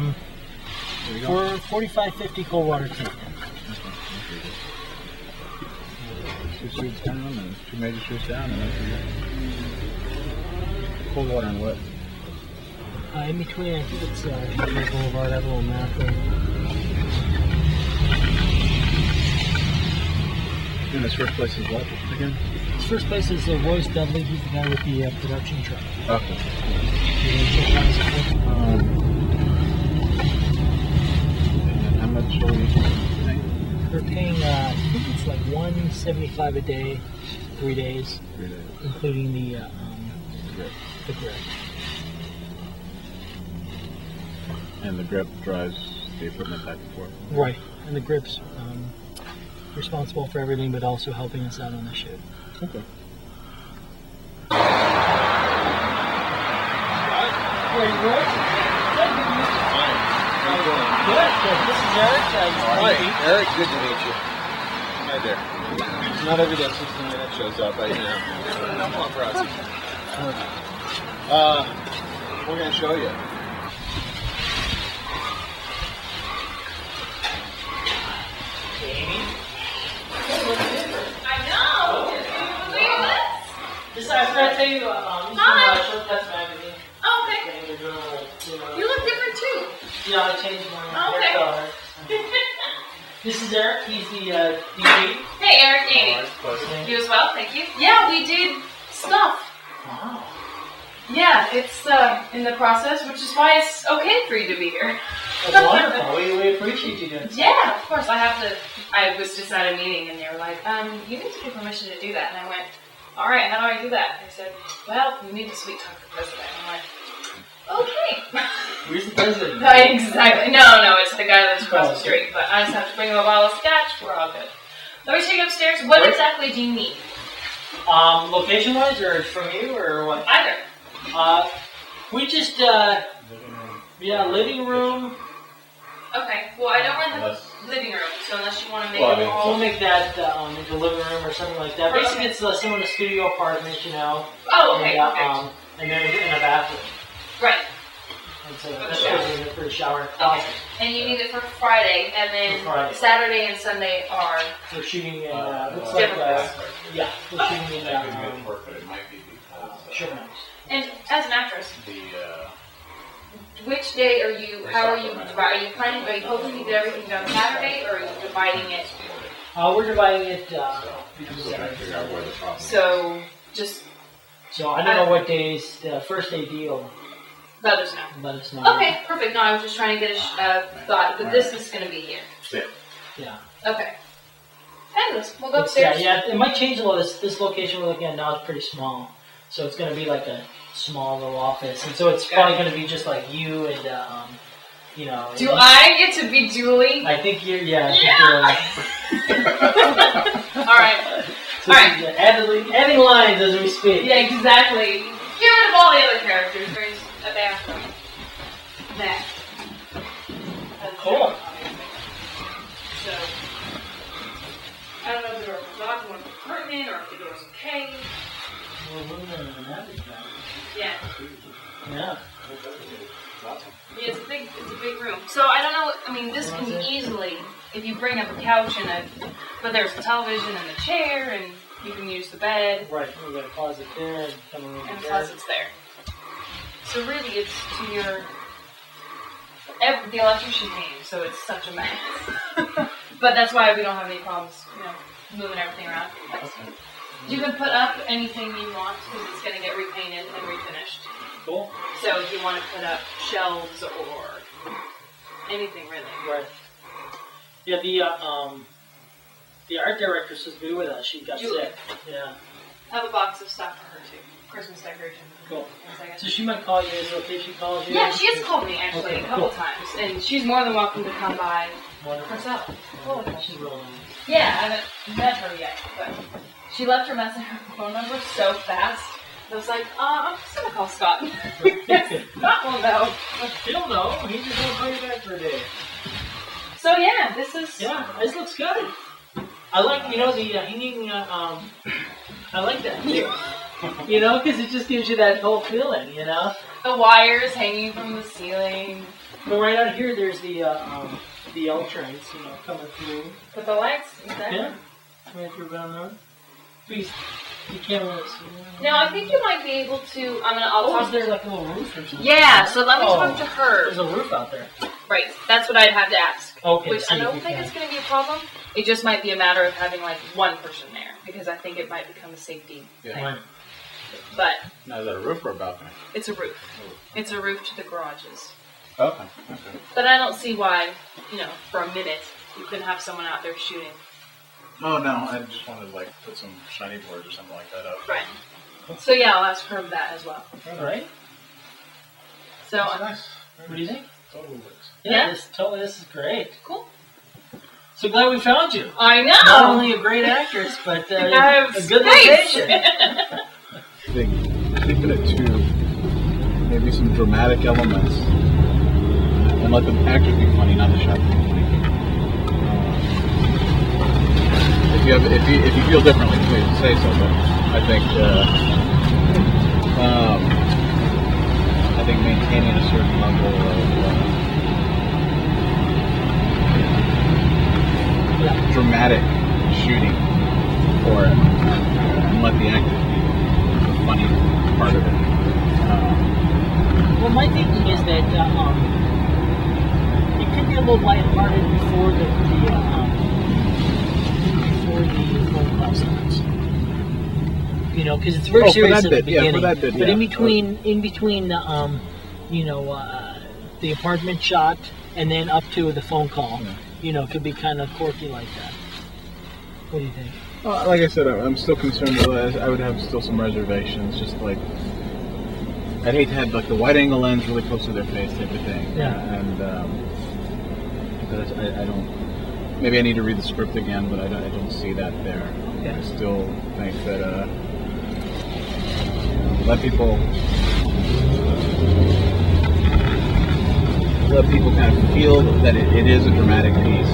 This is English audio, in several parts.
For 45-50 cold water tank. Two shoots down and two major shoots down, and then cold water and what? In between, I think it's Boulevard, that little map thing. And his first place is what again? His first place is Royce Dudley. He's the guy with the production truck. Okay. And how much are we paying? We're paying, I think it's like $175 a day, 3 days, 3 days. including the Grip. grip. And the grip drives the equipment back and forth. Right, and the grip's responsible for everything, but also helping us out on the shoot. Okay. Good. This is Eric. Hi, Eric. Good to meet you. Hi there. It's not every day 16 minutes shows up. I know. No paparazzi. We're going to show you. I know! Can you believe this? Just I forgot to tell you, Hi. Short Cuts magazine. Oh, okay. They're doing You look different too. yeah, I changed my Oh, hair okay. color. This is Eric. He's the DP. Hey, Eric, Amy. You as well, thank you. Yeah, we did stuff. Wow. Yeah, it's in the process, which is why it's okay for you to be here. That's wonderful. We appreciate you doing this. Yeah, of course. I was just at a meeting and they were like, you need to get permission to do that. And I went, all right, how do I do that? And they said, well, you need to sweet talk the president. And I'm like, okay. Where's the president? Exactly. No, it's the guy that's across the street. But I just have to bring him a bottle of scotch. We're all good. Let me take you upstairs. What exactly do you need? Location-wise, or from you, or what? Either. We just, living room. Okay. Well, I don't really have a living room, so unless you want to make Well, I it mean, all. We'll make that into a living room or something like that. Basically, Okay. it's some of the studio apartments, you know. Oh, okay. And, Perfect. and then in a bathroom. Right. And so For the that's shower. what we need for the shower. Okay. And you need it for Friday, and then For Friday. Saturday and Sunday are We're shooting in, looks different like, places. yeah, we're shooting in But it might be because Sugar House. And as an actress, the which day are you? How are you? Are you planning? Are you hoping to get everything done Saturday, or are you dividing it? We're dividing it, because, trying to figure out where the problem So just so I don't know what days, the first day deal, let us know. let us know. Okay, perfect. No, I was just trying to get a thought, but this is going to be here. Yeah. Okay. Fabulous. We'll go It's, yeah, upstairs. it might change a little. This location we're looking at now is pretty small. So it's going to be like a small little office. And so it's probably going to be just like you and, you know. Do I get to be Julie? I think you're, yeah. All right. So adding lines as we speak. Yeah, exactly. Get rid of all the other characters. There's a bathroom. That. That's Cool. So, I don't know if the door was locked, want to put in, or if the door's okay. Well, we're going to have it now. Yeah. Yeah. Yeah, it's a big room. So I don't know. I mean, this can easily, if you bring up a couch but there's a television and a chair, and you can use the bed, Right. We've got a closet there and coming over and the there. closet's there. So really, it's to your the electrician came, so it's such a mess. But that's why we don't have any problems, moving everything around. You can put up anything you want because it's going to get repainted and refinished. Cool. So if you want to put up shelves or anything really. Right. Yeah, the art director supposed to be with us. She got Julie. sick. Yeah. I have a box of stuff for her too. Christmas decoration. Cool. 1 second. So she might call you. Is it okay if she calls you? Yeah, she has called me actually Okay, a couple cool. times, and she's more than welcome to come by Wonderful. herself. Cool. She's real nice. Yeah, I haven't met her yet, but she left her message her phone number so fast. I was like, I'm just gonna call Scott. Scott will know. He'll know. He's just gonna bring it back for a day. So yeah, this is. Yeah, this looks good. I like, the hanging. I like that. Because it just gives you that whole feeling. The wires hanging from the ceiling. But right out here, there's the L trains, coming through. With the lights, exactly. Yeah. Right through down there. Please, you can't really see. No, I think you might be able to. I'll Oh, talk. is there like a little roof or something? Yeah, so let me talk to her. There's a roof out there. Right, that's what I'd have to ask. Okay. Which see I if don't you think can. it's going to be a problem. It just might be a matter of having like one person there because I think it might become a safety thing. Right. But Now, is that a roof or a balcony? it's a roof. It's a roof to the garages. Okay. But I don't see why, for a minute you couldn't have someone out there shooting. Oh, no, I just wanted to, put some shiny boards or something like that up. Right. So yeah, I'll ask her that as well. All right. So That's nice. What do you think? Totally works. Yeah. This is great. cool. So glad we found you. I know. Not only a great actress, but You have a good space. location. I think keeping it to maybe some dramatic elements and let the actors be funny, not the shot be funny. If you feel differently, please say so. But I think maintaining a certain level of dramatic shooting for it, and let the actors be the funny part of it. Well, my thinking is that it could be a little lighthearted before the phone call starts. Because it's very serious at the beginning. For that bit, but yeah. in between the apartment shot and then up to the phone call, it could be kind of quirky like that. What do you think? Well, like I said, I'm still concerned with I would have still some reservations. Just I'd hate to have the wide angle lens really close to their face type of thing. Yeah. And but I don't. Maybe I need to read the script again, but I don't see that there. Okay. I still think that let people kind of feel that it is a dramatic piece.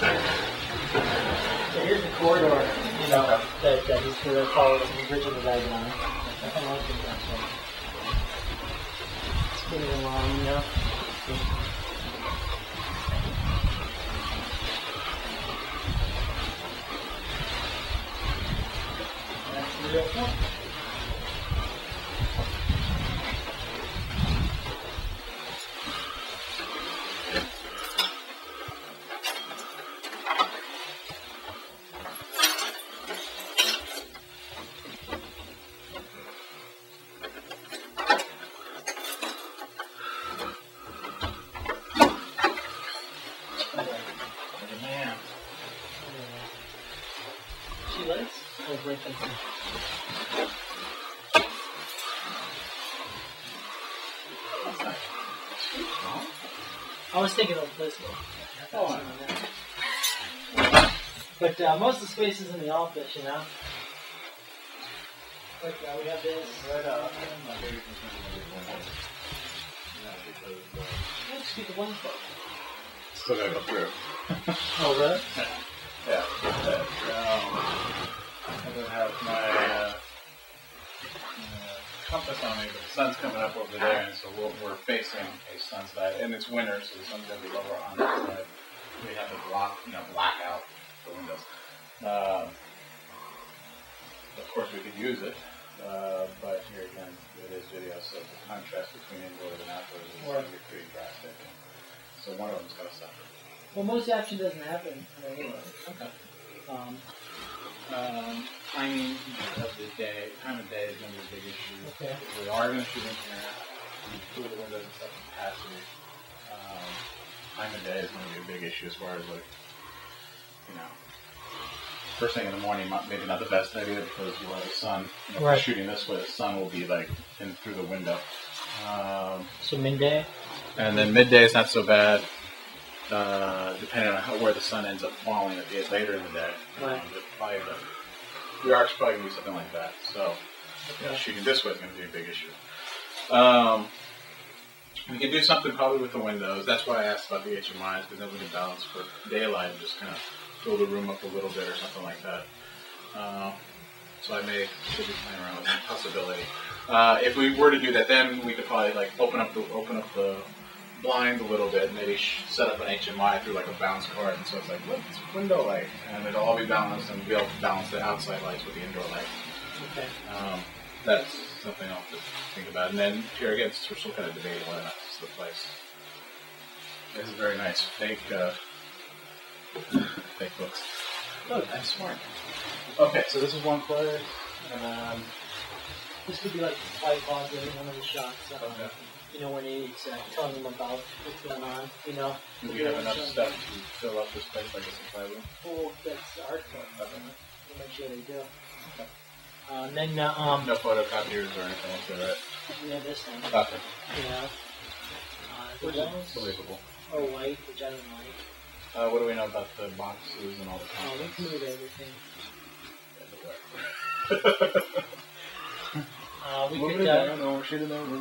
So here's the corridor, that he's going to follow the original diagram. I like it that way. Spin it along, That's the real one. Man. She likes? Oh, break them. I was thinking of this one. Oh. But most of the space is in the office, Like we have this. Let's get the one foot. Still gotta go through. Oh, really? Yeah. I'm gonna have my compass on me, but the sun's coming up over there, and so we're facing a sunset, and it's winter, so the sun's gonna be lower on that side. We have to black out the windows. Of course, we could use it, but here again, it is video, so the contrast between indoors and outdoors is going to be pretty drastic. So one of them's gonna suffer. Well, most action doesn't happen anyway. Okay. Timing of the day, time of day is going to be a big issue. Okay. We are going to shoot in here. Two of the windows and stuff capacity. Time of day is going to be a big issue as far as first thing in the morning, maybe not the best idea because you'll have the sun. If we're Right. shooting this way, the sun will be in through the window. So midday. And then midday is not so bad, depending on where the sun ends up falling at the later in the day. Right. Your arc's probably going to be something like that. So shooting this way is going to be a big issue. We could do something probably with the windows. That's why I asked about the HMIs, because then we can balance for daylight and just kind of fill the room up a little bit or something like that. So I may be playing around with that possibility. If we were to do that, then we could probably like open up the blind a little bit, maybe set up an HMI through like a bounce card, and so it's like, look, it's window light, and it'll all be balanced, and we'll balance the outside lights with the indoor light. Okay. That's something else to think about. And then here again, we're still kind of debating whether or not this is the place. This is very nice. Fake books. Oh, that's smart. Okay, so this is one player. This could be like a tripod in one of the shots. Okay. You know, when he's telling them about what's going on, you know. Do we have enough stuff to fill up this place like a supply room? Oh, that's the art club. Okay. We'll make sure they do. And then, No photocopiers or anything like that, right? yeah, this thing. Okay. You know. The Which walls is believable. are white, which I don't like. What do we know about the boxes and all the Oh, we contents? can move everything. We Move could, it down, or shoot it over.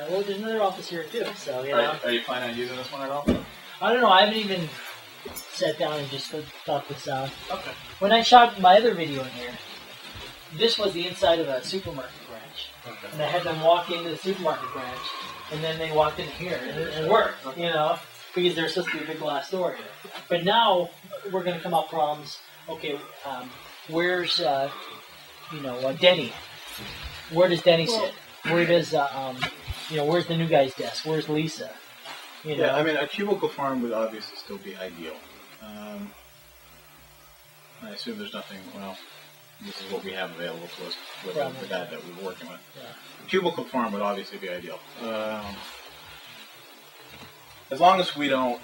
well, there's another office here too, so, you know. Are you planning on using this one at all? I don't know, I haven't even sat down and just thought this out. Okay. When I shot my other video in here, this was the inside of a supermarket branch. Okay. And I had them walk into the supermarket branch, and then they walked in here, and it worked, you know, because there's supposed to be a big glass door here. But now, we're going to come up problems. Okay, where's, Denny? Where does Denny sit? Where does, where's the new guy's desk? Where's Lisa? You know? Yeah, I mean, a cubicle farm would obviously still be ideal. I assume there's nothing, well, this is what we have available to us with the guy that we were working with. Yeah. A cubicle farm would obviously be ideal. As long as we don't,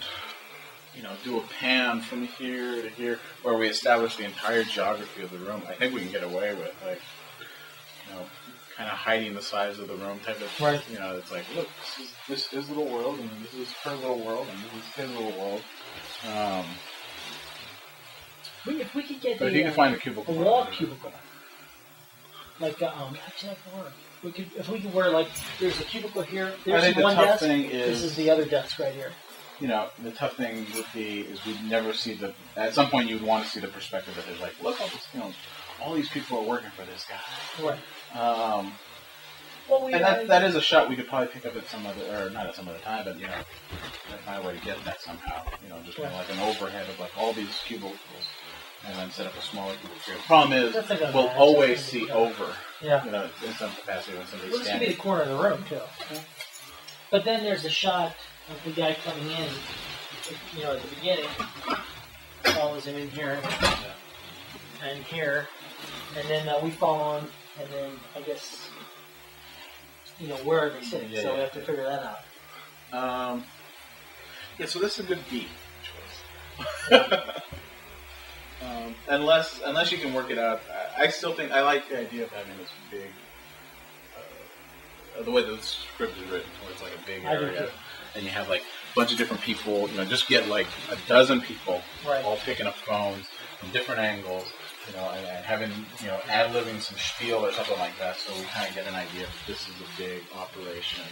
do a pan from here to here, where we establish the entire geography of the room, I think we can get away with, like, kind of hiding the size of the room type of, right. It's like, look, this is his little world, and this is her little world, and this is his little world. If we could get But if you can find a cubicle, wall cubicle, like actually, if we could wear like, there's a cubicle here. There's I think one the tough desk. thing is, this is the other desk right here. The tough thing would be is we'd never see at some point you'd want to see the perspective that there's like, look, all these people are working for this guy. Right. And that is a shot we could probably pick up at some other, or not at some other time, but find a way to get that somehow. Just kind of like an overhead of like all these cubicles, and then set up a smaller cubicle here. The problem is we'll always see over. Yeah. In some capacity when somebody's This could standing. be the corner of the room too. Okay. But then there's a shot of the guy coming in. At the beginning, follows him in here and here, and then we follow him, and then I guess. Where are they sitting? So we have to figure that out. So this is a good beat choice. Unless you can work it out, I still think I like the idea of having this big, the way the script is written, where it's like a big area, and you have like a bunch of different people. Just get like a dozen people all picking up phones from different angles. And having, ad-libbing some spiel or something like that, so we kind of get an idea if this is a big operation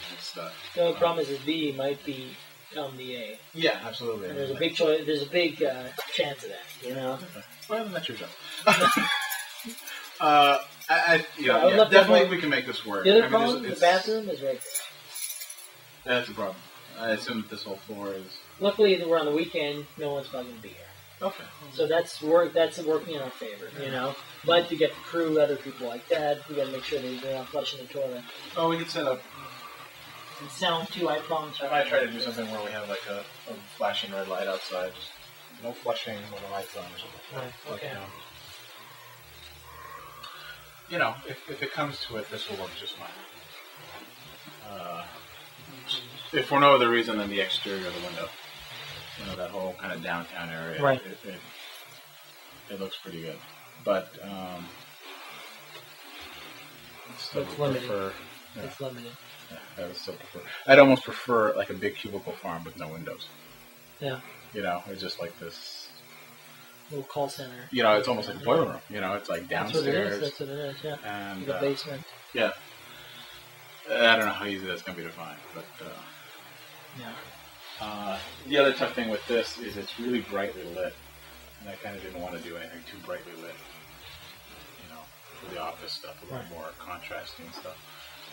and stuff. The only problem is the B might become the A. Yeah, absolutely. And there's a big choice. There's a big chance of that. Well, that's your job. Definitely definitely we can make this work. The other problem, the bathroom is right there. That's a problem. I assume that this whole floor is. Luckily, we're on the weekend. No one's probably going to be here. Okay. So that's working in our favor, But to get the crew, other people like that, we got to make sure they're not flushing the toilet. Oh, we could set up. And sound too, I promise. I might try to do something where we have like a flashing red light outside, just no flushing when the light's on or something. Right. Okay. If it comes to it, this will work just fine. If for no other reason than the exterior of the window. That whole kind of downtown area. Right. It looks pretty good. But still it's limited. prefer Yeah. It's limited. Yeah, I would still prefer. I'd almost prefer like a big cubicle farm with no windows. Yeah. You know, it's just like this. Little call center. You know, it's almost like a boiler room. You know, it's like That's what it downstairs. is. That's what it is. Yeah. And The basement. yeah, I don't know how easy that's going to be to find, but Yeah. the other tough thing with this is it's really brightly lit, and I kind of didn't want to do anything too brightly lit. You know, for the office stuff, a little more contrasting stuff.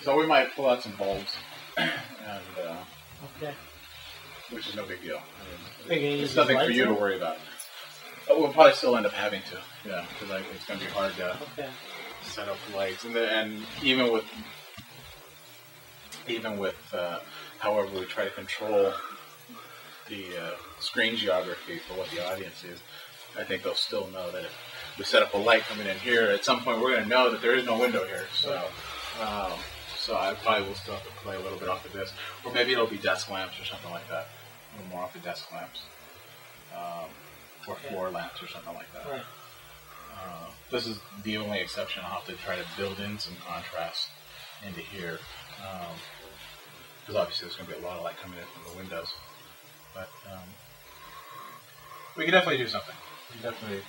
So we might pull out some bulbs, and Okay. which is no big deal. Are you gonna use It's nothing for lights you to then? worry about. We'll probably still end up having to, yeah, because it's going to be hard to Okay. set up lights, and even with however we try to control the screen geography for what the audience is, I think they'll still know that if we set up a light coming in here, at some point we're going to know that there is no window here. So I probably will still have to play a little bit off of this, or maybe it'll be desk lamps or something like that, a little more off the desk lamps, or floor lamps or something like that. Right. This is the only exception. I'll have to try to build in some contrast into here, because obviously there's going to be a lot of light coming in from the windows. But we can definitely do something. We can definitely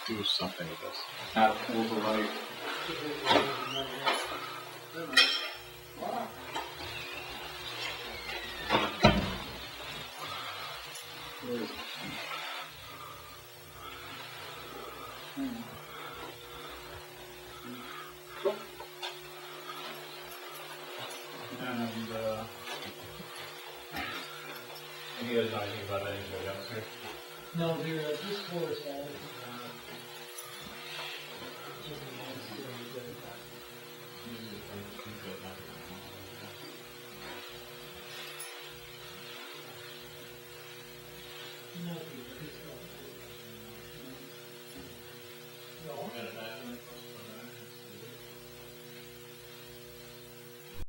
do something with this. Not pull the light. Where is it? And you guys know anything about anything downstairs? No, this floor is all